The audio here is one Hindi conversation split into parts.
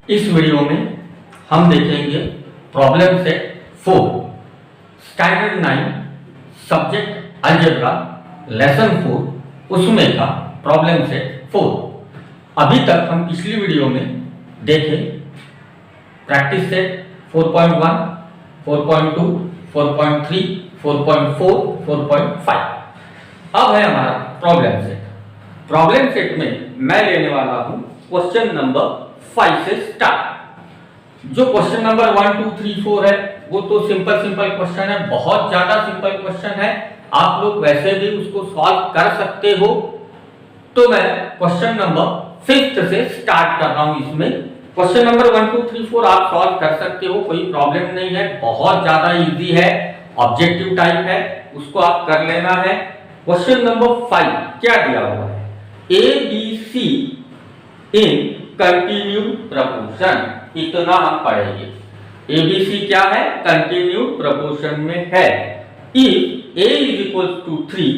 इस वीडियो में हम देखेंगे problem set 4 standard 9 subject algebra lesson 4 उसमें का प्रॉब्लम सेट 4। अभी तक हम पिछली वीडियो में देखे प्रैक्टिस सेट 4.1, 4.2, 4.3, 4.4, 4.5। अब है हमारा प्रॉब्लम सेट। प्रॉब्लम सेट में मैं लेने वाला हूं क्वेश्चन नंबर 5 से स्टार्ट। जो क्वेश्चन नंबर 1, 2, 3, 4 है वो तो सिंपल क्वेश्चन है, बहुत ज्यादा सिंपल क्वेश्चन है। आप लोग वैसे भी उसको सॉल्व कर सकते हो। तो मैं क्वेश्चन नंबर 5 से स्टार्ट कर रहा हूं। इसमें क्वेश्चन नंबर 1, 2, 3, 4 आप सॉल्व कर सकते हो, कोई प्रॉब्लम नहीं है, बहुत ज्यादा इजी है, ऑब्जेक्टिव टाइप है, उसको आप कर लेना है। क्वेश्चन नंबर 5 क्या दिया हुआ है? A B C in continue proportion, इतना हम पढ़ेंगे। एबीसी क्या है? कंटिन्यू प्रपोर्शन में है। If A is equal to 3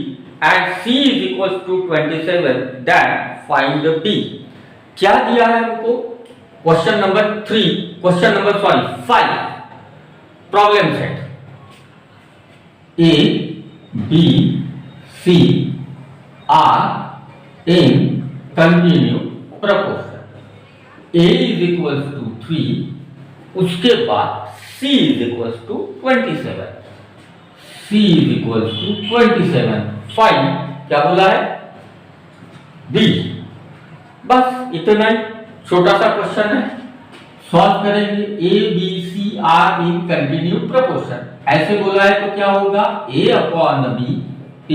and C is equal to 27 then find B. क्या दिया है हमको? Question number 5 problem set A B C R in continue proportion. A is equals to 3, उसके बाद C is equals to 27, C is equals to 27, find क्या बोला है? B। बस इतना ही, छोटा सा क्वेश्चन है, सॉल्व करेंगे। A B C R in continue proportion ऐसे बोला है तो क्या होगा? A upon B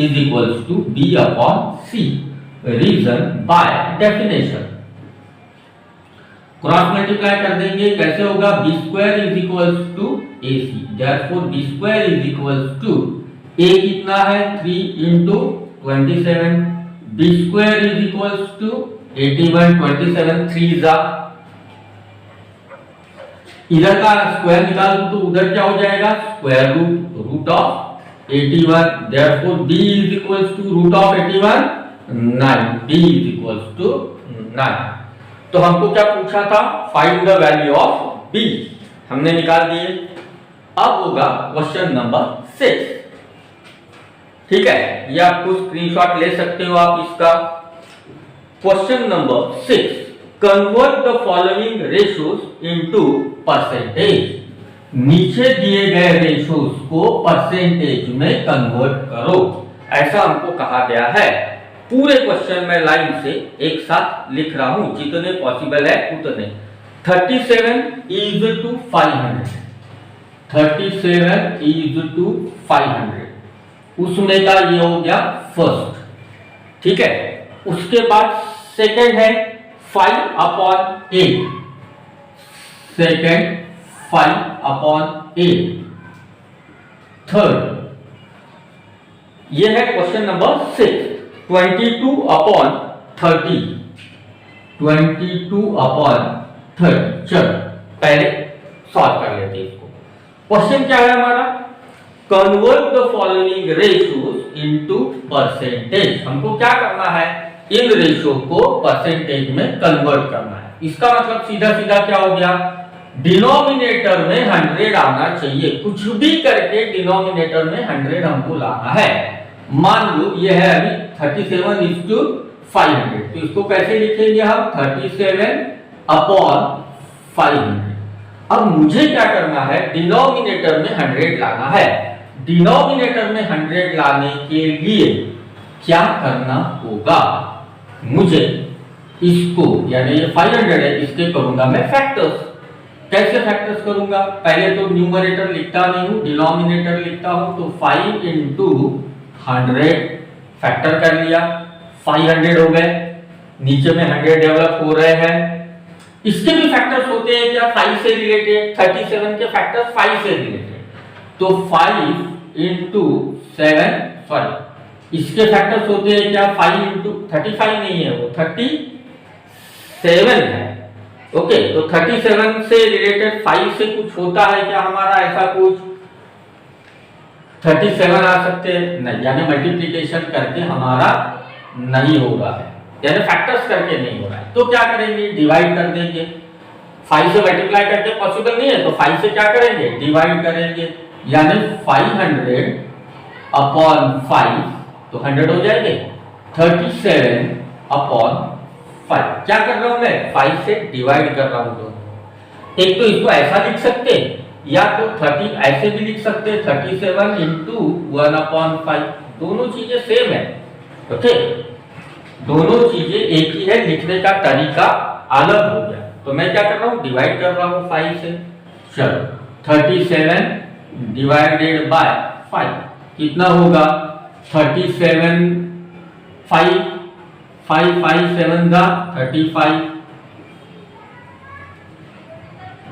is equals to B upon C। Reason by definition cross multiply कर देंगे, कैसे होगा? B square is equals to A C, therefore B square is equals to A कितना है? 3 into 27, B square is equals to 81, 27 3 जा, इधर का स्क्वायर निकाल दो तो उधर क्या हो जाएगा? Square root of 81, therefore B is equals to root of 81 9, B is equals to 9। तो हमको क्या पूछा था? Find the value of B, हमने निकाल दिए। अब होगा क्वेश्चन नंबर 6, ठीक है? ये आपको स्क्रीनशॉट ले सकते हो आप इसका। Question number 6, convert the following ratios into percentage. नीचे दिए गए रेशियोज को परसेंटेज में कन्वर्ट करो, ऐसा हमको कहा गया है। पूरे क्वेश्चन में लाइन से एक साथ लिख रहा हूं, जितने पॉसिबल है उतने। 37 इज टू 500, 37 इज टू 500, उसमें का ये हो गया फर्स्ट, ठीक है? उसके बाद सेकंड है 5 अपॉन 8, सेकंड 5 अपॉन 8, थर्ड ये है क्वेश्चन नंबर 6 22 अपॉन 30, 22 अपॉन 30। चलो पहले सॉल्व कर लेते हैं इसको। क्वेश्चन क्या है हमारा? Convert the following ratios into percentage. हमको क्या करना है? इन रेशियो को परसेंटेज में कन्वर्ट करना है। इसका मतलब सीधा क्या हो गया? डिनोमिनेटर में 100 आना चाहिए, कुछ भी करके डिनोमिनेटर में 100 हमको लाना है। मान लो ये है अभी 37 इज टू 500, तो इसको कैसे लिखेंगे हम? 37 अपॉन 500। अब मुझे क्या करना है? डिनोमिनेटर में 100 लाना है। डिनोमिनेटर में 100 लाने के लिए क्या करना होगा? मुझे इसको, यानी ये 500 है, इसके करूंगा मैं फैक्टर्स। कैसे फैक्टर्स करूंगा? पहले तो न्यूमरेटर लिखता नहीं हूं, डिनोमिनेटर लिखता हूं। तो 5 इंटू 100 फैक्टर कर लिया, 500 हो गए, नीचे में 100 डेवलप हो रहे हैं। इसके भी फैक्टर्स होते हैं क्या? 5 से रिलेटेड, 37 के फैक्टर्स 5 से रिलेटेड, तो 5 इंटू 7, सॉरी इसके फैक्टर्स होते हैं क्या? 5 इंटू 35 नहीं है, वो 37 है। ओके, तो 37 से रिलेटेड 5 से कुछ होता है क्या हमारा? ऐसा कुछ 37 आ सकते हैं नहीं, यानी मल्टीप्लिकेशन करके हमारा नहीं हो रहा है, यानी फैक्टर्स करके नहीं हो रहा है। तो क्या करेंगे? डिवाइड कर देंगे। 5 से मल्टीप्लाई करके पॉसिबल नहीं है, तो 5 से क्या करेंगे, डिवाइड करेंगे, यानी 500 अपॉन 5, तो 100 हो जाएंगे, 37 अपॉन 5। क्या कर रहा हूं मैं, 5 से डिवाइड कर रहा हूं दोनों। एक तो इसको ऐसा लिख सकते, या तो 30 ऐसे भी लिख सकते, 37 इंटू 1 अपॉन 5, दोनों चीजें सेम है। ओके, दोनों चीजें एक ही है, लिखने का तरीका अलग हो गया। तो मैं क्या कर रहा हूँ, डिवाइड कर रहा हूँ 5 से। चलो 37 डिवाइडेड बाय 5 कितना होगा, 37 5 5 5 7 का 35,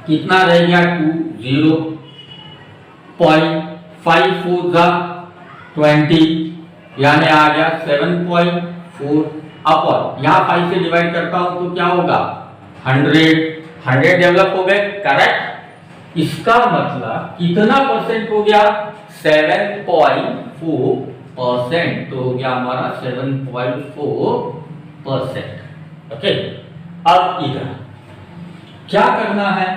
कितना रह गया 2 0 0.5 4 का 20, यानी आ गया 7.4 अपॉन, यहाँ 5 से डिवाइड करता हूं तो क्या होगा 100 डेवलप हो गए, करेक्ट। इसका मतलब कितना परसेंट हो गया, 7.4%, तो हो गया हमारा 7.4%। ओके, अब इधर क्या करना है,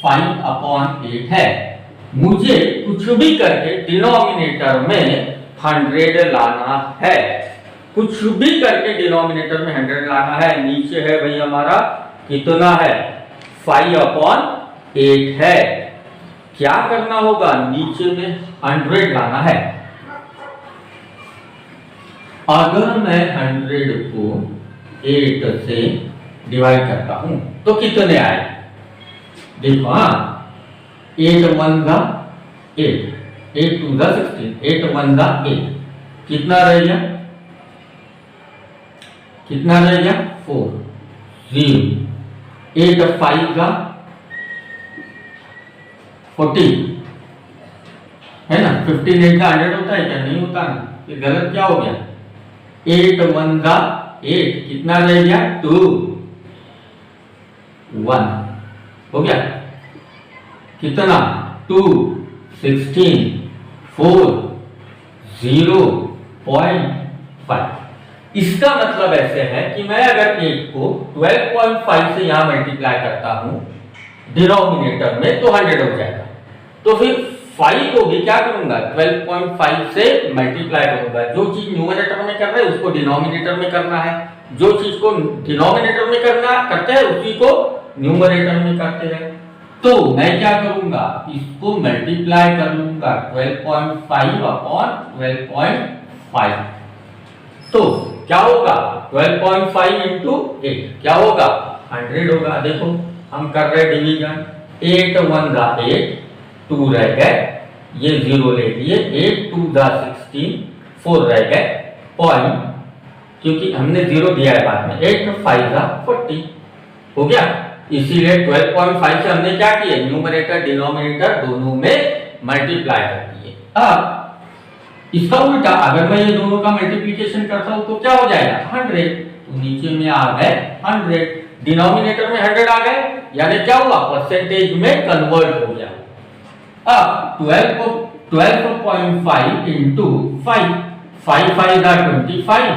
5 अपॉन 8 है, मुझे कुछ भी करके डिनोमिनेटर में 100 लाना है, कुछ भी करके डिनोमिनेटर में 100 लाना है। नीचे है भाई हमारा कितना है, 5 अपॉन 8 है, क्या करना होगा, नीचे में 100 लाना है। अगर मैं 100 को 8 से डिवाइड करता हूं तो कितने आए, देखो, हाँ, 8 1 का 8, 8 2 का 16, 8 1 का 8, कितना रह गया, कितना रह गया 4 0, 8 5 का 40 है ना, 15 8 का 100 होता है क्या, नहीं होता ना, ये गलत क्या हो गया, 8 1 का 8, कितना रह गया 2 1 हो गया, कितना 2 16 4 0.5। इसका मतलब ऐसे है कि मैं अगर 8 को 12.5 से यहां मल्टीप्लाई करता हूं डिनोमिनेटर में तो 100 हो जाएगा, तो फिर 5 को भी क्या करूंगा, 12.5 से मल्टीप्लाई करूंगा। जो चीज न्यूमरेटर में कर रहे हैं उसको डिनोमिनेटर में करना है, जो चीज को डिनोमिनेटर में करना करते हैं उसी को न्यूमरेटर में करते हैं। तो मैं क्या करूंगा, इसको मल्टीप्लाई कर लूंगा 12.5 अपॉन 12.5, तो क्या होगा 12.5 इंटू 8 क्या होगा 100 होगा। देखो हम कर रहे डिवीजन, 8 1 का 8, 2 रह गए, ये 0 ले लिए, 8 2 का 16, 4 रह गए पॉइंट, क्योंकि हमने 0 दिया है बाद में, 8 5 का 40 हो गया। इसीलिए 12.5 से हमने क्या किया, न्यूमरेटर डिनोमिनेटर दोनों में मल्टीप्लाई कर दिए। अब इसका उल्टा अगर मैं ये दोनों का मल्टीप्लिकेशन करता हूं तो क्या हो जाएगा 100, तो नीचे में आ गए 100, डिनोमिनेटर में 100 आ गए, यानी क्या हुआ परसेंटेज में कन्वर्ट हो गया। अब 12.5 इंटू 5, 5 5 का 25,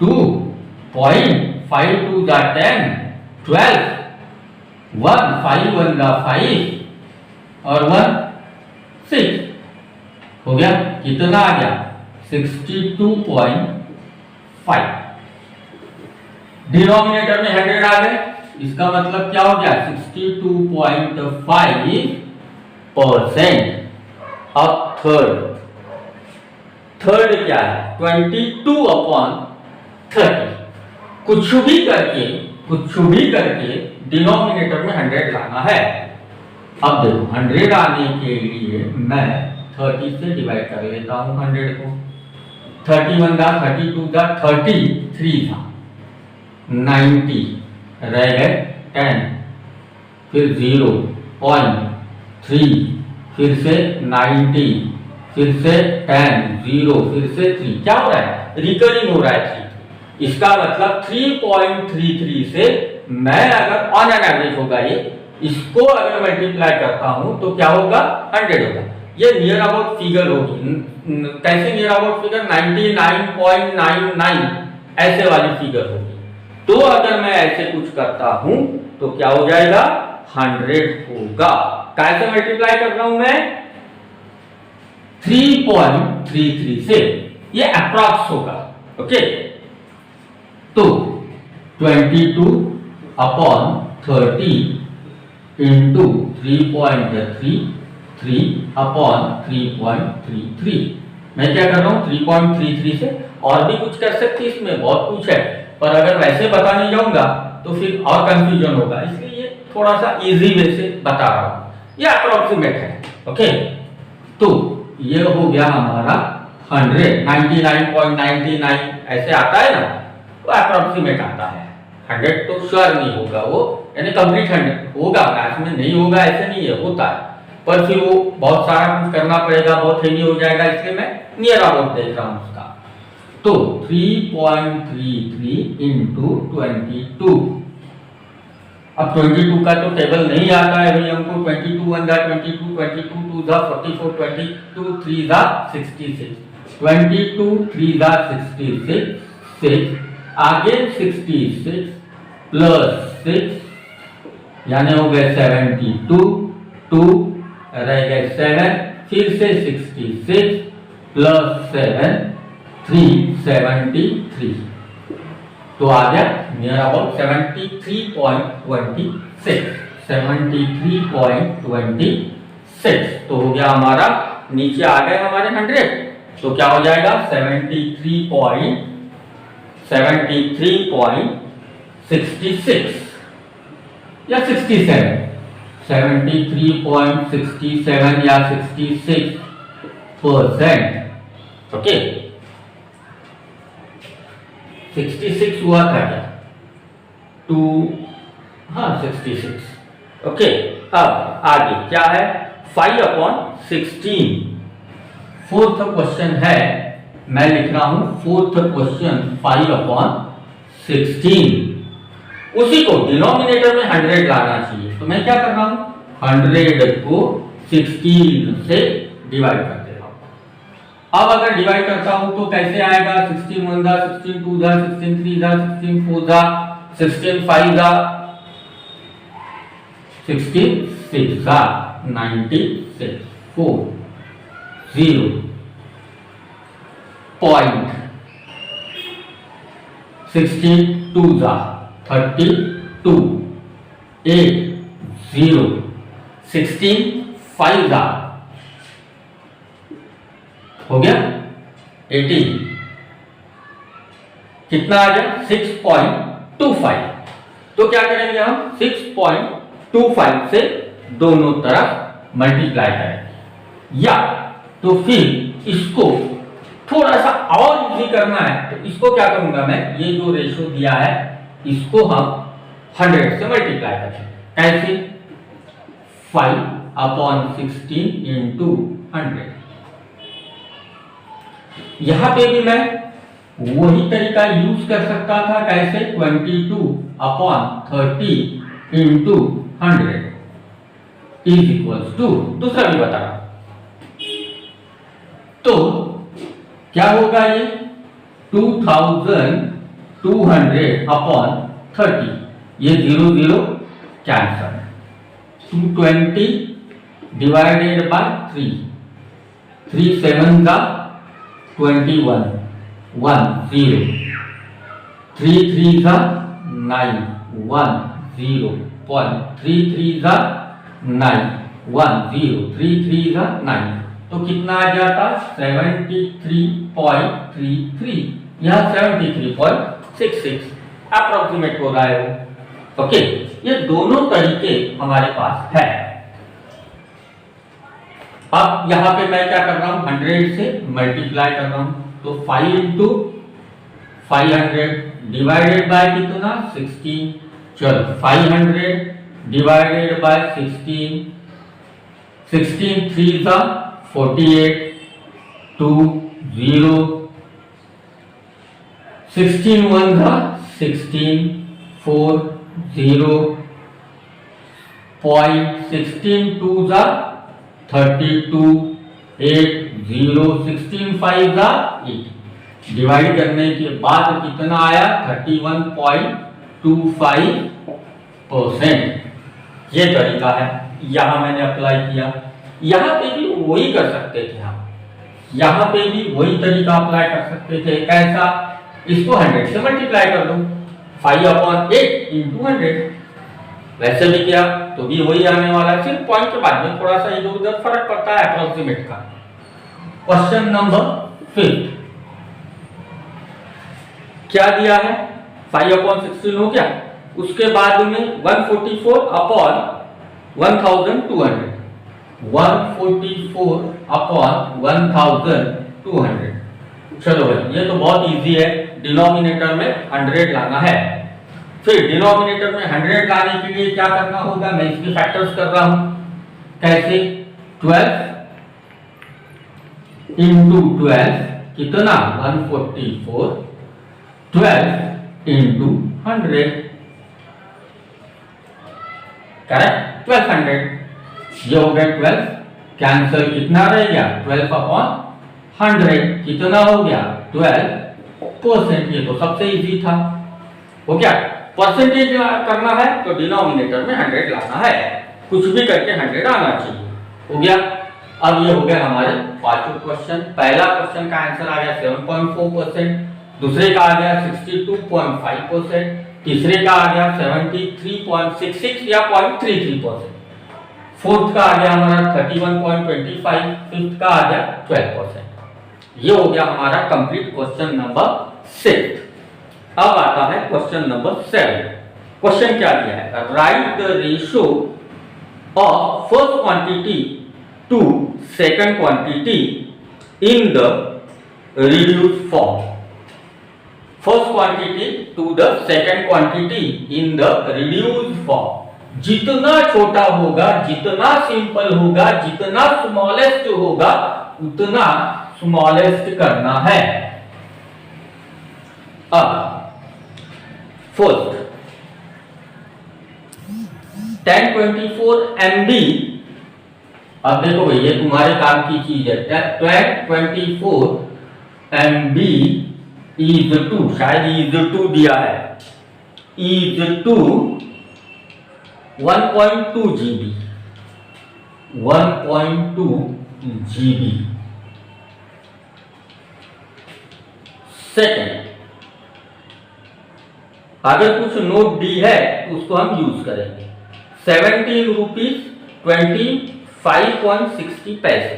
2.5 2 का 10, 12, 1 5 1 का 5 और 1 6 हो गया, कितना आ गया 62.5। डिनोमिनेटर में 100 आ गए, इसका मतलब क्या हो गया 62.5%। अब थर्ड क्या है 22 अपॉन 30, कुछ भी करके डिनोमिनेटर में 100 लाना है। अब देखो 100 आने के लिए मैं 30 से डिवाइड कर लेता हूं 100 को, 31 था 32 था 33 था 90 रह गए 10, फिर 0.3, फिर से 90, फिर से 10 0, फिर से 3, क्या हो रहा है रिकरिंग हो रहा है 3। इसका मतलब 3.33 से मैं अगर ऑन एन एवरेज होगा ये, इसको अगर मल्टीप्लाई करता हूं तो क्या होगा 100 होगा। ये नियर अबाउट फिगर होगी, कैसे नियर अबाउट फिगर 99.99 ऐसे वाली फिगर होगी। तो अगर मैं ऐसे कुछ करता हूं तो क्या हो जाएगा 100 होगा। कैसे मल्टीप्लाई कर रहा हूं मैं? 3.33 से, ये अप्रॉक्स होगा। ओके, तो 22/30 इंटू 3.33 अपॉन 3.33। मैं क्या कर रहा हूँ 3.33 से, और भी कुछ कर सकती इसमें, बहुत कुछ है, पर अगर वैसे बताने जाऊंगा तो फिर और कंफ्यूजन होगा, इसलिए ये थोड़ा सा इजी वे से बता रहा हूँ, ये अप्रोक्सीमेट है। ओके, तो ये हो गया हमारा 100, 99.99 ऐसे आता है ना, वो अप्रोक्सीमेट आता है। 100 तो श्योर नहीं होगा वो, यानी कंप्लीट 100 होगा, मैथ में नहीं होगा ऐसे नहीं है, होता है, पर फिर वो बहुत सारा कुछ करना पड़ेगा, बहुत हेवी हो जाएगा, इसलिए मैं नियर अबाउट देख रहा हूँ उसका। तो 3.33 इंटू 22। अब 22 का तो टेबल नहीं आता है भाई हमको, 22 1 जा 22, 22 2 जा 44, 22 3 जा 66, 22 3 जा 66, 6 आगे 66 प्लस 6 यानी हो गए 72, 2 रह गए 7, फिर से 66 प्लस 7 373, तो आ गया नियर अबाउट 73.26, 73.26। तो हो गया हमारा, नीचे आ गए हमारे 100, तो क्या हो जाएगा 73.66 या 67, 73.67 या 66%। ओके, 66 हुआ था क्या? 2, हाँ 66। ओके, अब आगे क्या है? 5/16। फोर्थ क्वेश्चन है, मैं लिख रहा हूं फोर्थ क्वेश्चन 5/16। उसी को डिनोमिनेटर में 100 लाना चाहिए, तो मैं क्या कर रहा हूं 100 को 16 से डिवाइड कर दे रहा हूं। अब अगर डिवाइड करता हूं तो कैसे आएगा? 16 1 जा 16 2 जा 16 3 जा 16 4 जा 16 5 जा 16 6 जा 96 4 0 पॉइंट 16 2 जा 32 8 0 16 5 जा हो गया 18, कितना आ गया 6.25। तो क्या करेंगे हम 6.25 से दोनों तरफ मल्टीप्लाई करेंगे, या तो फिर इसको थोड़ा सा और इजी करना है, तो इसको क्या करूंगा मैं, ये जो रेशियो दिया है इसको हम 100 से मल्टीप्लाई करेंगे। कैसे? 5/16 इंटू 100। यहां पे भी मैं वही तरीका यूज कर सकता था। कैसे? 22/30 इंटू 100 इज इक्वल्स टू, दूसरा भी बता रहा हूं, तो क्या होगा ये 2200/30, ये 0 0 कैंसल, 220 डिवाइडेड बाय 3, 3 7 जा 21 1 0, 3 3 जा 9 1 0 पॉइंट, 3 3 जा 9 1 0, 3 3 जा 9, तो कितना आ जाता 73.33, यहाँ 73.66 अप्रोक्सीमेट हो रहा है वो। ओके, ये दोनों तरीके हमारे पास है। अब यहां पे मैं क्या कर रहा हूं 100 से मल्टीप्लाई कर रहा हूं, तो 5 इंटू 500 डिवाइडेड बाय कितना 16, चलो 500 डिवाइडेड बाय 16, 16 3 जा 48 2 0, 16 1 जा 16 4 0 पॉइंट, 16 2 जा 32 8 0, 16 5 जा 8, डिवाइड करने के बाद कितना आया 31.25%। ये तरीका है, यहाँ मैंने अप्लाई किया। यहाँ पे भी वही कर सकते थे हम, यहाँ पे भी वही तरीका अप्लाई कर सकते थे। कैसा? इसको 100 से मल्टीप्लाई कर दो, 5/8 इंटू 100। वैसे भी किया तो भी वही आने वाला है, सिर्फ पॉइंट के बाद में थोड़ा सा इधर उधर फर्क पड़ता है अप्रोक्सीमेट का। क्वेश्चन नंबर 5 क्या दिया है? 5/16 हो गया, उसके बाद में 144/1200, 144/1200। चलो भाई, ये तो बहुत इजी है, डिनोमिनेटर में 100 लाना है। फिर डिनोमिनेटर में 100 लाने के लिए क्या करना होगा? मैं इसके फैक्टर्स कर रहा हूं। कैसे? 12 इंटू 12 कितना? 144, 12 इंटू 100, करेक्ट? 1200। ये हो गया 12, कैंसल कितना रहेगा? 12/100 कितना हो गया? 12%। ये तो सबसे इजी था, हो गया। परसेंटेज करना है तो डिनोमिनेटर में 100 लाना है, कुछ भी करके 100 आना चाहिए, हो गया। अब ये हो गया हमारे पांचों क्वेश्चन। पहला क्वेश्चन का आंसर आ गया 7.4%, दूसरे का आ गया 62.5%, तीसरे का आ गया 73.66 या 0.33%, फोर्थ का आ गया हमारा 31.25, फिफ्थ का आ गया 12%। ये हो गया हमारा कंप्लीट क्वेश्चन नंबर 6। अब आता है क्वेश्चन नंबर 7। क्वेश्चन क्या दिया है? Write the ratio of first quantity to second quantity in the reduced form. First quantity to the second quantity in the reduced form. जितना छोटा होगा, जितना सिंपल होगा, जितना स्मॉलेस्ट होगा, उतना स्मॉलेस्ट करना है। अब फर्स्ट 1024 MB, अब देखो भाई ये तुम्हारे काम की चीज है। 1024 MB इज टू, शायद इज टू दिया है, is to 1.2 GB, 1.2 GB। Second, अगर कुछ नोट डी है तो उसको हम यूज करेंगे। 17 रुपीज 25.60 पैसे।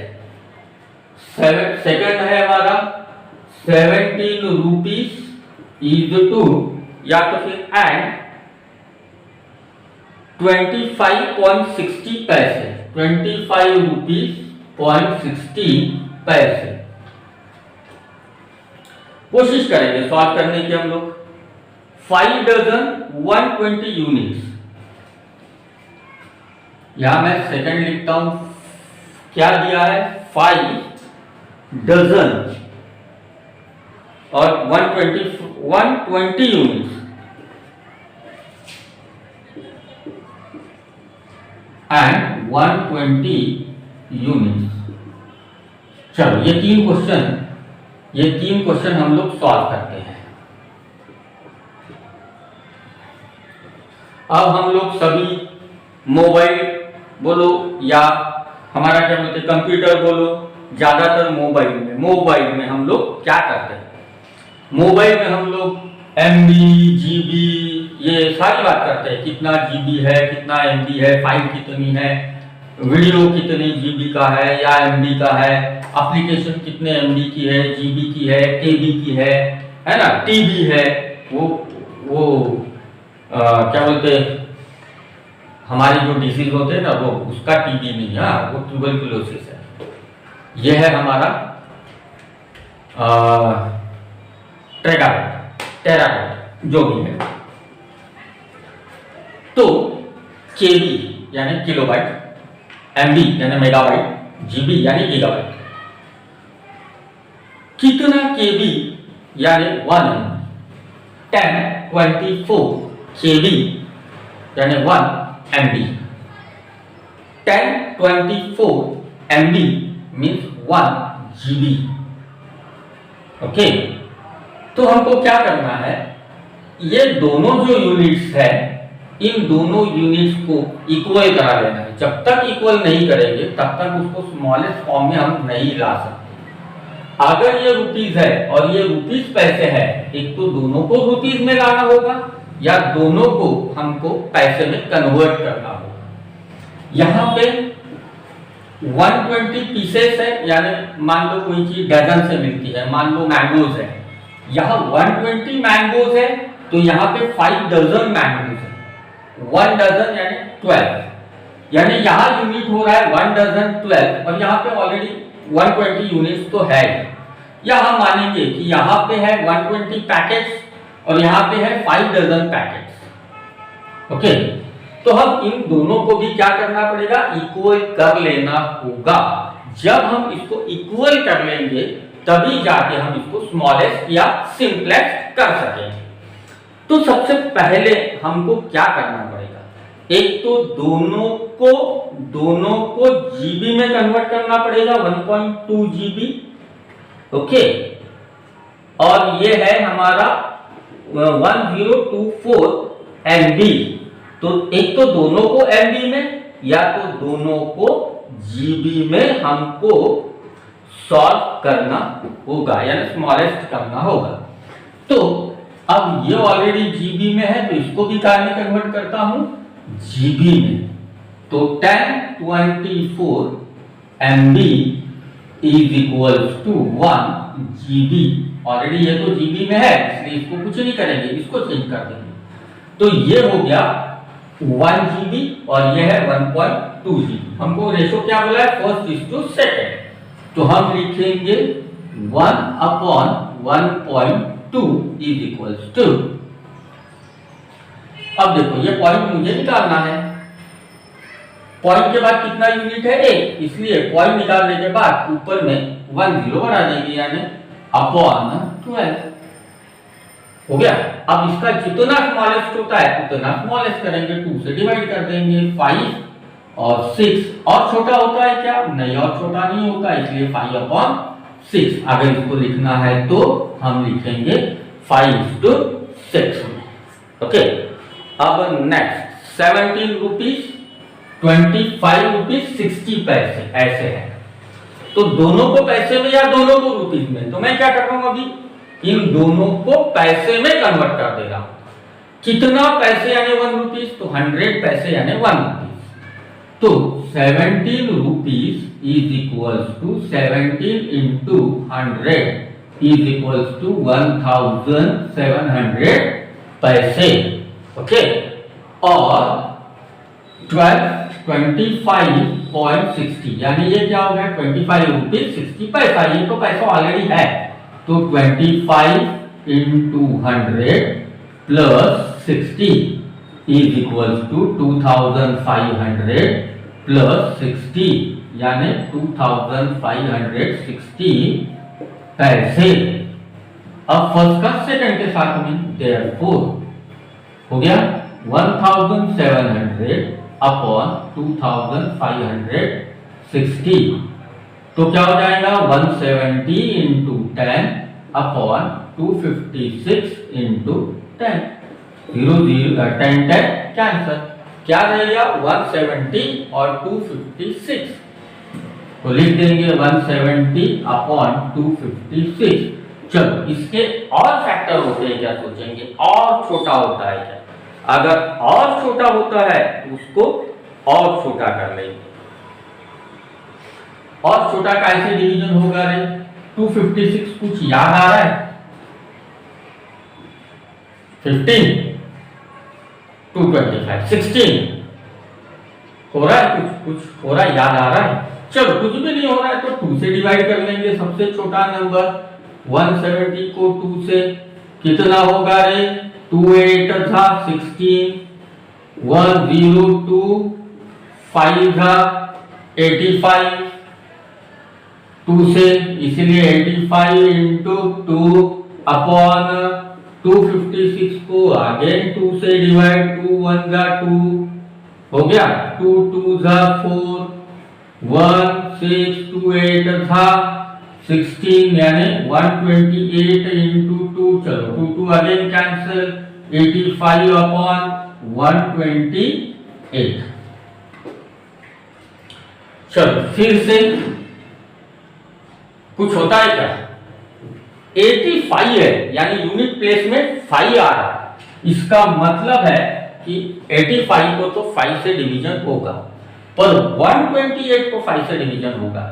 सेकंड है हमारा 17 रुपीज इज टू, या तो फिर एंड 25.60 पैसे, 25 रुपीज 60 पैसे। कोशिश करेंगे सॉल्व करने की हम लोग। 5 डजन 120 यूनिट्स, यहां मैं सेकंड लिखता हूं। क्या दिया है? 5 डजन और 120 यूनिट्स एंड 120 यूनिट्स। चलो ये तीन क्वेश्चन हम लोग सॉल्व करते हैं। अब हम लोग सभी मोबाइल बोलो या हमारा क्या बोलते कंप्यूटर बोलो, ज्यादातर मोबाइल में हम लोग क्या करते हैं? मोबाइल में हम लोग MB, GB ये सारी बात करते हैं। कितना GB है, कितना MB है, फाइल कितनी है, वीडियो कितनी GB का है या MB का है, एप्लीकेशन कितने MB की है, GB की है, KB की है ना, TB है, वो क्या बोलते हमारे जो डिसीज होते हैं ना, वो उसका TB नहीं है, वो ट्यूबरकुलोसिस है। ये है हमारा टेराबाइट जो भी है। तो KB यानी किलोबाइट, MB यानी मेगाबाइट, GB यानी गीगाबाइट। कितना KB यानी 1 MB, 1024 KB यानी 1 MB, 1024 MB means 1 GB। Okay, तो हमको क्या करना है? ये दोनों जो यूनिट्स है इन दोनों यूनिट्स को इक्वल करा लेना है। जब तक इक्वल नहीं करेंगे तब तक उसको स्मॉलेस्ट फॉर्म में हम नहीं ला सकते। अगर ये रुपीस है और ये रुपीस पैसे है, एक तो दोनों को रुपीस में लाना होगा या दोनों को हमको पैसे में कन्वर्ट करना होगा। यहाँ पे 120 पीसेस है, यानी मान लो कोई चीज डजन से मिलती है, मान लो मैंगोज है, यहाँ 120 मैंगोज है तो यहाँ पे 5 डजन मैंगोज है, 1 डजन यानी 12, यानी यहाँ यूनिट हो रहा है 1 डजन 12 और यहाँ पे ऑलरेडी 120 यूनिट्स तो है। या हम मानेंगे कि यहाँ पे है 120 पैकेट्स और यहाँ पे है 5 डजन पैकेट्स। ओके, तो हम इन दोनों को भी क्या करना पड़ेगा, इक्वल कर लेना होगा। जब हम इसको इक्वल कर लेंगे तभी जाके हम इसको स्मॉलेस्ट या सिंपलेस्ट कर सकेंगे। तो सबसे पहले हमको क्या करना पड़ेगा, एक तो दोनों को जीबी में कन्वर्ट करना पड़ेगा, 1.2 जीबी। ओके, और ये है हमारा 1024 MB। तो एक तो दोनों को MB में या तो दोनों को GB में हमको सॉल्व करना होगा, यानी स्मॉलेस्ट करना होगा। तो अब ये ऑलरेडी GB में है तो इसको भी क्या में कन्वर्ट करता हूं, GB में। तो 1024 MB is equals to 1 GB। Already ये तो GB में है इसलिए इसको कुछ नहीं करेंगे, इसको चेंज कर देंगे। तो ये हो गया 1 GB और ये है 1.2 GB। हमको रेशो क्या बोला है, 1:2। तो हम लिखेंगे 1/1.2 इज इक्वल्स टू। अब देखो ये पॉइंट मुझे निकालना है, पॉइंट के बाद कितना यूनिट है, 1, इसलिए पॉइंट निकालने के बाद ऊपर में 1 0 बढ़ा देंगे, यानी अपॉन 12 हो गया। अब इसका जितना स्मॉलेस्ट होता है उतना स्मॉलेस्ट करेंगे, 2 से डिवाइड कर देंगे, 5 और 6। और छोटा होता है क्या, नहीं, और छोटा नहीं होता, इसलिए 5/6। अगर इसको लिखना है तो हम लिखेंगे 5:6 में। ओके, अब नेक्स्ट 17 रुपीज 25 रुपीज 60 पैसे ऐसे है। तो दोनों को पैसे में या दोनों को रुपीज में, तो मैं क्या कर रहा हूं, अभी इन दोनों को पैसे में कन्वर्ट कर दे रहा हूं। कितना पैसे यानी 1 रुपीज, तो 100 पैसे यानी 1 रुपीज। तो 17 rupees is equals to 17 into 100 is equals to 1700 पैसे। ओके, और 25.60 यानी ये क्या हो गया, 25 रुपीज 60 पैसा। ये तो पैसा ऑलरेडी है, तो 25 into 100 plus 60 is equals to 2500 plus 60 यानी 2560 पैसे। अब फर्स्ट का सेकंड के साथ में देयरफॉर हो गया 1700 अपॉन 2560। तो क्या हो जाएगा, 170 इंटू 10 अपॉन 256 इंटू 10। 0 0 10 10 कैंसर, क्या रहेगा 170 और 256। तो लिख देंगे 170 अपॉन 256। चलो इसके और फैक्टर होते हैं क्या, सोचेंगे और छोटा होता है क्या। अगर और छोटा होता है तो उसको और छोटा कर लेंगे। और छोटा कैसे डिवीजन होगा रे, 256 कुछ याद आ रहा है, 15 225 16 हो रहा है, कुछ हो रहा है, याद आ रहा है। चलो कुछ भी नहीं हो रहा है तो 2 से डिवाइड कर लेंगे, सबसे छोटा नंबर 170 को 2 से कितना होगा रे, 2 8 था 16, 1 0 2 5 था 85, 2 से इसलिए 85 इंटू 2 अपॉन 256 को अगेन 2 से डिवाइड, 2 1 जा 2 हो गया, 2 2 जा 4, 1 6 2 8 था 16 यानी 128 इंटू 2। चलो 2 2 अगेन कैंसिल, 85 अपॉन 128। चलो फिर से कुछ होता है क्या, 85 है यानी यूनिट प्लेस में 5 आ रहा है, इसका मतलब है कि 85 को तो 5 से डिवीजन होगा, पर 128 को 5 से डिवीजन होगा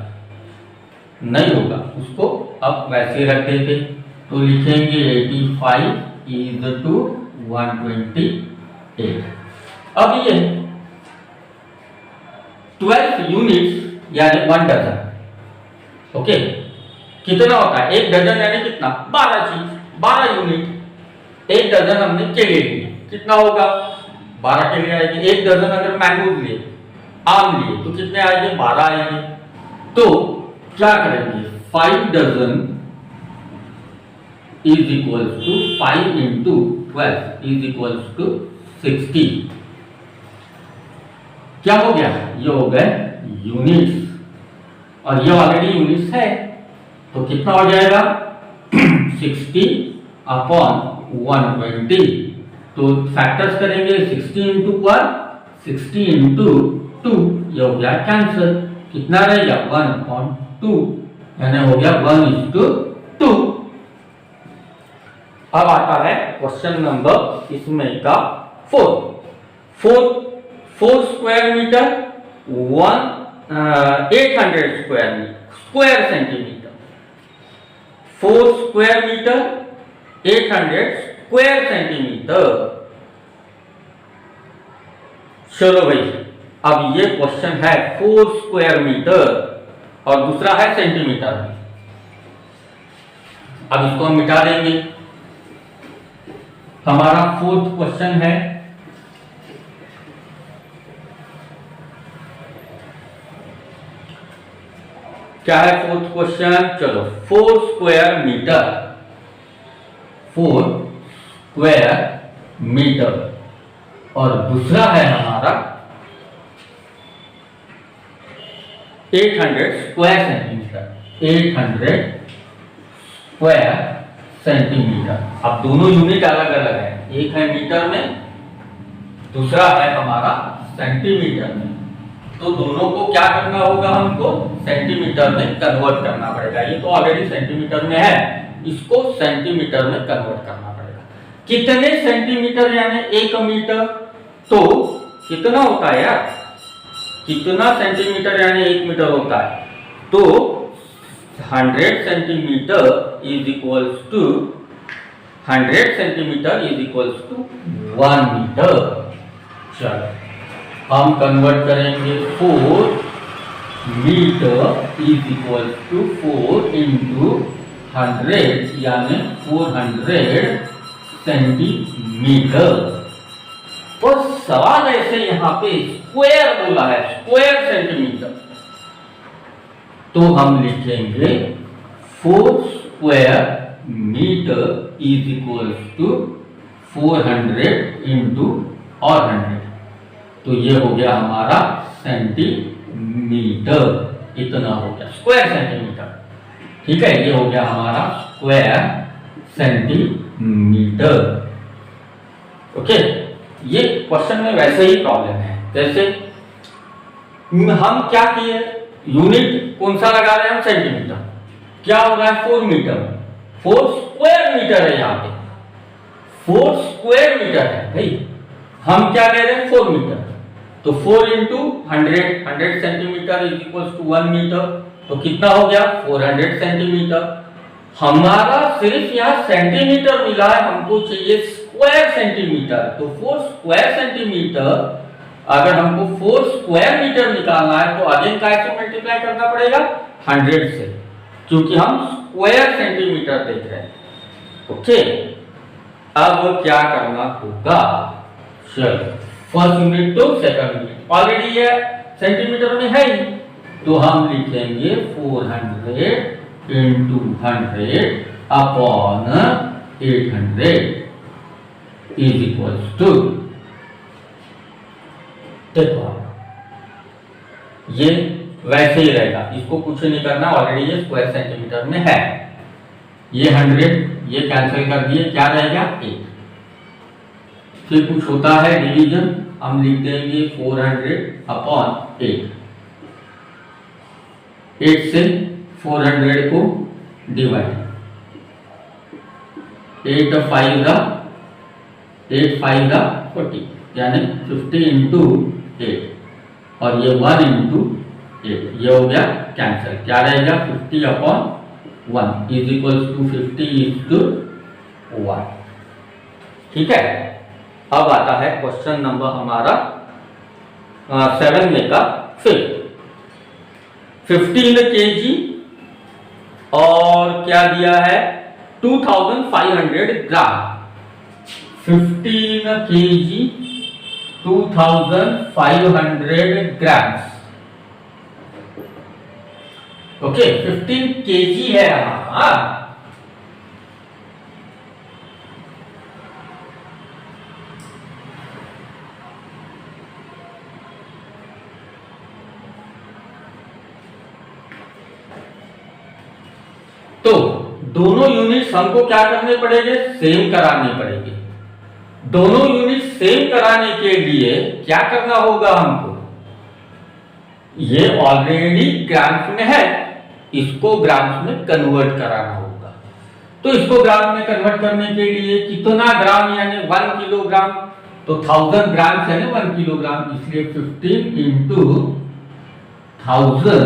नहीं होगा, उसको अब वैसे रख देते, तो लिखेंगे 85 इज टू 128। अब ये 12 यूनिट्स यानी 1 डजन, ओके, कितना होता है 1 डजन यानी कितना, 12 चीज, 12 यूनिट, 1 डजन हमने केले लिए, कितना होगा 12 केले आएंगे। 1 डजन अगर मैंगोज लिए, आम लिए, तो कितने आएंगे 12 आएंगे। तो क्या करेंगे, 5 dozen is equal to 5 into 12 is equal to 60। क्या हो गया, ये हो गए यूनिट्स, और ये ऑलरेडी यूनिट्स है, तो कितना हो जाएगा 60 अपॉन 120। तो फैक्टर्स करेंगे 60 इंटू 1, 60 इंटू 2, ये हो गया कैंसर, कितना रहेगा 1/2, यानी हो गया 1:2। अब आता है क्वेश्चन नंबर इसमें का 4 square metre 800 square centimetre, 4 square metre 800 square centimetre. चलो भाई, अब ये क्वेश्चन है 4 स्क्वायर मीटर और दूसरा है सेंटीमीटर में, अब इसको हम मिटा देंगे। हमारा 4th क्वेश्चन है, क्या है 4th क्वेश्चन, चलो 4 स्क्वायर मीटर, 4 स्क्वायर मीटर, और दूसरा है हमारा 800 स्क्वायर सेंटीमीटर, 800 स्क्वायर सेंटीमीटर। अब दोनों यूनिट अलग अलग है, एक है मीटर में, दूसरा है हमारा सेंटीमीटर में, तो दोनों को क्या करना होगा, हमको सेंटीमीटर में कन्वर्ट करना पड़ेगा। ये तो ऑलरेडी सेंटीमीटर में है, इसको सेंटीमीटर में कन्वर्ट करना पड़ेगा। कितने सेंटीमीटर यानी 1 मीटर, तो कितना होता है यार, कितना सेंटीमीटर यानी 1 मीटर होता है, तो 100 centimetre is equals to 100 centimetre is equals to 1 metre. चलो हम कन्वर्ट करेंगे, 4 metre is equals to 4 into 100 यानी 400 सेंटीमीटर। तो सवाल ऐसे यहाँ पे स्क्वायर बोला है, स्क्वायर सेंटीमीटर, तो हम लिखेंगे 4 square metre is equals to 400 into और 100, तो ये हो गया हमारा सेंटीमीटर, इतना हो गया स्क्वायर सेंटीमीटर। ठीक है, ये हो गया हमारा स्क्वायर सेंटीमीटर। ओके, ये क्वेश्चन में वैसे ही प्रॉब्लम है, जैसे हम क्या किए, यूनिट कौन सा लगा रहे हैं हम, सेंटीमीटर, क्या हो रहा है 4 मीटर, 4 स्क्वायर मीटर है, यहाँ पे 4 स्क्वायर मीटर है भाई, हम क्या ले रहे हैं 4 मीटर, तो 4 into 100 centimetre is equal to 1 metre, तो कितना हो गया 400 सेंटीमीटर। हमारा सिर्फ यहाँ सेंटीमीटर मिला है, हमको चाहिए स्क्वायर सेंटीमीटर, तो 4 स्क्वायर सेंटीमीटर, अगर हमको 4 स्क्वायर मीटर निकालना है तो अगेन काय से मल्टीप्लाई करना पड़ेगा 100 से, क्योंकि हम स्क्वायर सेंटीमीटर देख रहे हैं। ओके, अब क्या करना होगा, चलो first unit to second unit, already ये सेंटीमीटर में है ही, तो हम लिखेंगे 400 into 100 upon 800 is equal to, देखो ये वैसे ही रहेगा, इसको कुछ नहीं करना, ऑलरेडी ये स्क्वायर सेंटीमीटर में है। ये 100 ये कैंसिल कर दिए, क्या रहेगा 8, फिर कुछ होता है डिवीजन, हम लिख देंगे 400 अपॉन 8। 8 से 400 को डिवाइड, 8 5 40, यानी 50 इंटू 8 और ये 1 इंटू 8, ये हो गया कैंसिल। क्या रहेगा 50 upon 1 is equal to 50 is to 1। ठीक है, अब आता है क्वेश्चन नंबर हमारा 7 में का 15 kg और क्या दिया है 2500 ग्राम। 15 kg 2500 ग्राम्स। ओके, 15 kg है यहाँ। तो दोनों यूनिट्स हमको क्या करने पड़ेंगे, सेम कराने पड़ेंगे। दोनों यूनिट सेम कराने के लिए क्या करना होगा हमको, ये ऑलरेडी ग्राम्स में है, इसको ग्राम्स में कन्वर्ट कराना होगा। तो इसको ग्राम में कन्वर्ट करने के लिए कितना ग्राम, यानी 1 किलोग्राम, तो 1000 ग्राम है ना 1 किलोग्राम, इसलिए 15 इंटू 1000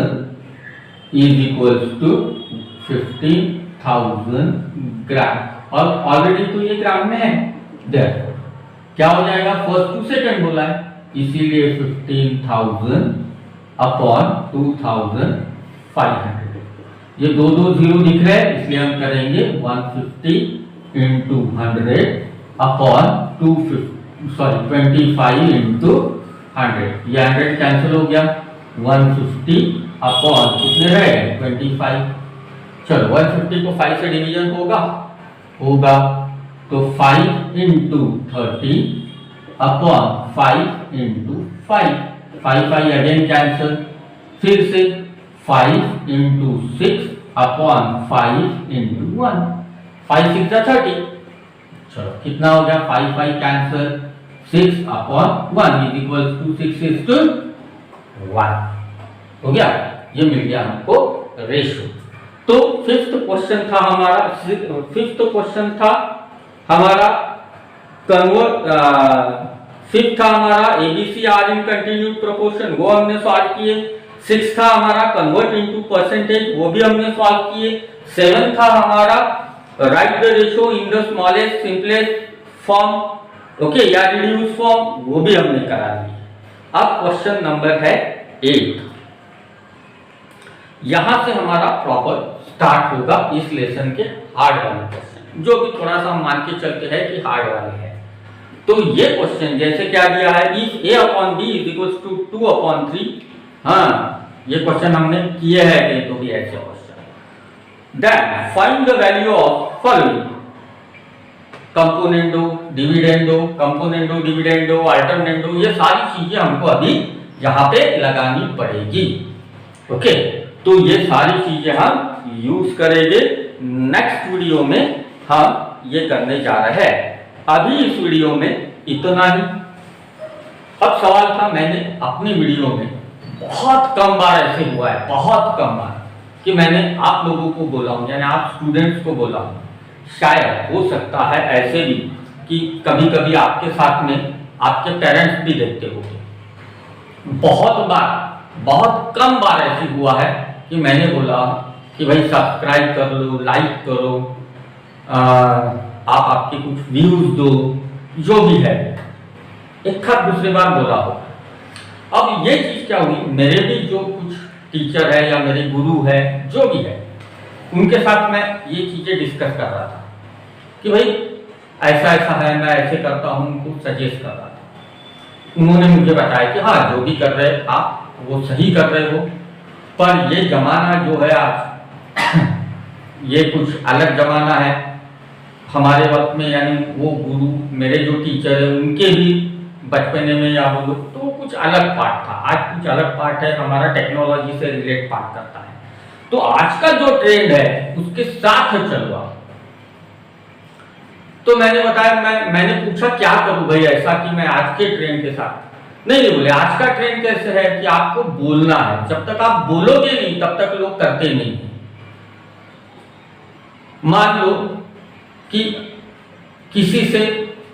इज इक्वल्स टू 15,000 ग्राम। और ऑलरेडी तो ये ग्राम में है, देयरफॉर क्या हो जाएगा, फर्स्ट टू सेकंड बोला है, इसीलिए 15,000 अपॉन 2500। ये दो जीरो दिख रहे हैं, इसलिए हम करेंगे 150 इंटू 100 अपॉन 25 इंटू 100। ये 100 कैंसिल हो गया, 150 अपॉन कितने रहे 25। चलो 150 को 5 से डिवीजन होगा तो 5 into 30 upon 5 into 5, 5 again cancel, फिर से 5 इंटू 6 अपॉन 5 इंटू 1, 5 6 30। चलो कितना हो गया, 5 cancel, 6 upon 1 is equal to 6 is to 1 हो गया। ये मिल गया हमको रेशियो। तो फिफ्थ क्वेश्चन था हमारा कन्वर्ट, फिफ्थ था हमारा ABC R in continued proportion, वो हमने सॉल्व किए। 6 था हमारा कन्वर्ट इनटू परसेंटेज, वो भी हमने सॉल्व किए। 7 था हमारा right the ratio in the smallest simplest form, okay, या रिड्यूस फॉर्म, वो भी हमने करा लिया। अब क्वेश्चन नंबर है 8। यहां से हमारा प्रॉपर स्टार्ट होगा इस लेसन के हार्ड वाले क्वेश्चन, जो भी थोड़ा सा हम मान के चलते हैं कि हार्ड वाले हैं। तो ये क्वेश्चन जैसे क्या दिया है, if a upon b is equal to 2 upon 3, हाँ ये क्वेश्चन हमने किए हैं कहीं तो भी ऐसे question. Then find the value of following componendo, dividendo, alternendo, ये सारी चीजें हमको अभी यहाँ पे लगानी पड़ेगी। ओके, तो ये सारी चीजें हम यूज करेंगे नेक्स्ट वीडियो में, हम ये करने जा रहे हैं। अभी इस वीडियो में इतना ही। अब सवाल था, मैंने अपनी वीडियो में बहुत कम बार ऐसे हुआ है, बहुत कम बार, कि मैंने आप लोगों को बोला हूं, यानी आप स्टूडेंट्स को बोला हूं। शायद हो सकता है ऐसे भी कि कभी कभी आपके साथ में आपके पेरेंट्स भी देखते होंगे। बहुत कम बार ऐसे हुआ है कि मैंने बोला कि भाई सब्सक्राइब कर लो, लाइक करो, आप आपके कुछ व्यूज दो, जो भी है, एक दूसरी बार बोला हो। अब ये चीज क्या हुई, मेरे भी जो कुछ टीचर है या मेरे गुरु है, जो भी है, उनके साथ मैं ये चीजें डिस्कस कर रहा था कि भाई ऐसा ऐसा है, मैं ऐसे करता हूँ, उनको सजेस्ट कर रहा था। उन्होंने मुझे बताया कि हाँ जो भी कर रहे आप वो सही कर रहे हो, पर ये जमाना जो है आज ये कुछ अलग जमाना है। हमारे वक्त में यानी वो गुरु, मेरे जो टीचर है, उनके भी बचपने में या वो लोग, तो कुछ अलग पार्ट था, आज कुछ अलग पार्ट है, हमारा टेक्नोलॉजी से रिलेट पार्ट करता है। तो आज का जो ट्रेंड है उसके साथ चलो। तो मैंने बताया, मैंने पूछा क्या करूं भाई ऐसा कि मैं आज के ट्रेंड के साथ, नहीं बोले आज का ट्रेंड कैसे है कि आपको बोलना है, जब तक आप बोलोगे नहीं तब तक लोग करते नहीं। मान लो कि किसी से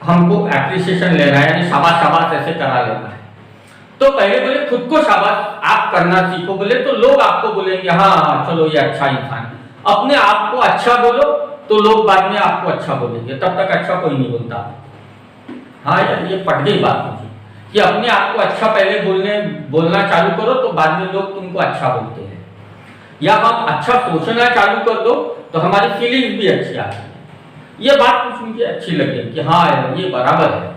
हमको एप्रिसिएशन लेना है, यानी शाबाश शाबाश ऐसे करा लेना है, तो पहले बोले खुद को शाबाश आप करना सीखो, बोले तो लोग आपको बोलेंगे हाँ हाँ चलो ये अच्छा इंसान है। अपने आप को अच्छा बोलो तो लोग बाद में आपको अच्छा बोलेंगे, तब तक अच्छा कोई नहीं बोलता। हाँ यार ये पट गई बात मुझे कि अपने आप को अच्छा पहले बोलना चालू करो तो बाद में लोग तुमको अच्छा बोलते हैं। या हम अच्छा सोचना चालू कर दो तो हमारी फीलिंग्स भी अच्छी आती है। ये बात कुछ मुझे अच्छी लगी कि हाँ यार ये बराबर है।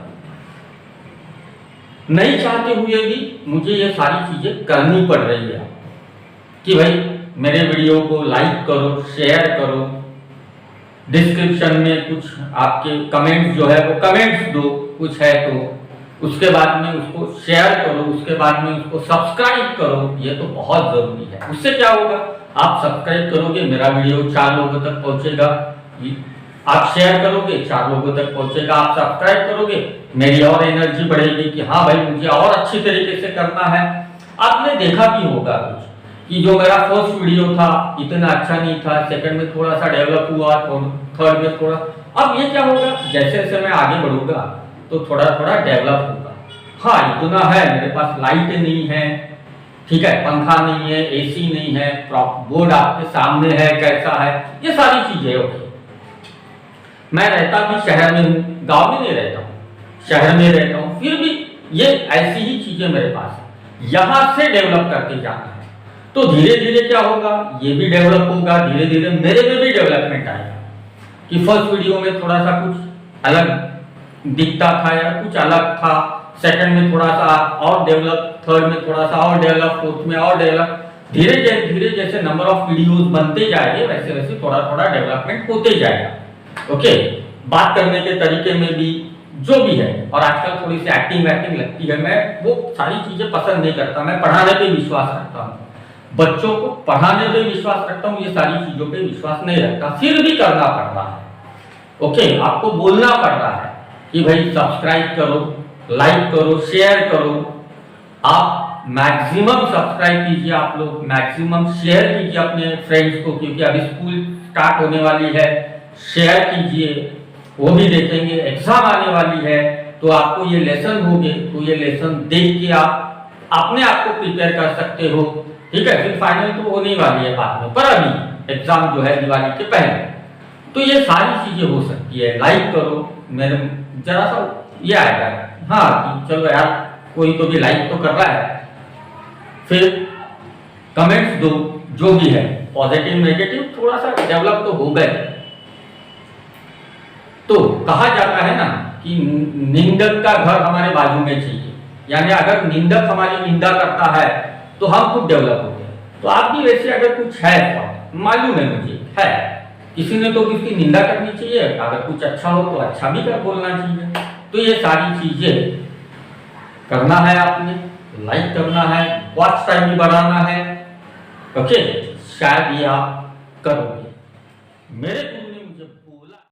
नहीं चाहते हुए भी मुझे ये सारी चीजें करनी पड़ रही है कि भाई मेरे वीडियो को लाइक करो, शेयर करो, डिस्क्रिप्शन में कुछ आपके कमेंट्स जो है वो कमेंट्स दो कुछ है तो, उसके बाद में उसको शेयर करो, उसके बाद में उसको सब्सक्राइब करो, ये तो बहुत जरूरी है। उससे क्या होगा, आप सब्सक्राइब करोगे मेरा वीडियो 4 लोगों तक पहुंचेगा, आप शेयर करोगे 4 लोगों तक पहुंचेगा, आप सब्सक्राइब करोगे मेरी और एनर्जी बढ़ेगी कि हाँ भाई मुझे और अच्छी तरीके से करना है। आपने देखा भी होगा कुछ कि जो मेरा फर्स्ट वीडियो था इतना अच्छा नहीं था, सेकंड में थोड़ा सा डेवलप हुआ, थर्ड में थोड़ा, अब ये क्या होगा जैसे जैसे मैं आगे बढ़ूंगा तो थोड़ा थोड़ा डेवलप होगा। हाँ इतना है मेरे पास लाइट नहीं है, ठीक है, पंखा नहीं है, एसी नहीं है, बोर्ड आपके सामने है कैसा है, ये सारी चीजें ओके। मैं रहता भी शहर में हूँ, गांव में नहीं रहता हूँ, शहर में रहता हूँ, फिर भी ये ऐसी ही चीजें मेरे पास है, यहां से डेवलप करके जाना है। तो धीरे धीरे क्या होगा, ये भी डेवलप होगा, धीरे धीरे मेरे में भी डेवलपमेंट आएगा कि फर्स्ट वीडियो में थोड़ा सा कुछ अलग दिखता था या कुछ अलग था, सेकंड में थोड़ा सा और डेवलप, थर्ड में थोड़ा सा और डेवलप, फोर्थ में और डेवलप, धीरे धीरे जैसे नंबर ऑफ वीडियोस बनते जाएंगे वैसे वैसे थोड़ा थोड़ा डेवलपमेंट होते जाएगा। ओके, बात करने के तरीके में भी जो भी है, और आजकल थोड़ी सी एक्टिंग लगती है, मैं वो सारी चीजें पसंद नहीं करता, मैं पढ़ाने पे विश्वास रखता हूँ, बच्चों को पढ़ाने पे विश्वास रखता हूँ, ये सारी चीजों पे विश्वास नहीं रखता, फिर भी करना पड़ रहा है। ओके, आपको बोलना पड़ रहा है कि भाई सब्सक्राइब करो, लाइक करो, शेयर करो, आप मैक्सिमम सब्सक्राइब कीजिए, आप लोग मैक्सिमम शेयर कीजिए अपने फ्रेंड्स को, क्योंकि अभी स्कूल स्टार्ट होने वाली है, शेयर कीजिए, वो भी देखेंगे, एग्जाम आने वाली है तो आपको ये लेसन होंगे, तो ये लेसन देख के आप अपने आप को प्रिपेयर कर सकते हो, ठीक है। फिर फाइनल तो होने वाली है बाद में, पर अभी एग्जाम जो है दिवाली के पहले, तो ये सारी चीजें हो सकती है। लाइक करो, मेरे जरा सा ये आएगा हाँ कि चलो यार कोई तो भी लाइक तो कर रहा है, फिर कमेंट्स दो, जो भी है पॉजिटिव नेगेटिव थोड़ा सा डेवलप तो हो गए। तो कहा जाता है ना कि निंदक का घर हमारे बाजू में चाहिए, यानी अगर निंदक हमारी निंदा करता है तो हम खुद डेवलप होते हैं। तो आप भी वैसे अगर कुछ है, मालूम है मुझे है, किसी ने तो किसकी निंदा करनी चाहिए, अगर कुछ अच्छा हो तो अच्छा भी कर बोलना चाहिए। तो ये सारी चीजें करना है, आपने लाइक करना है, वॉच टाइम भी बढ़ाना है, ओके, शायद ये आप करोगे। मेरे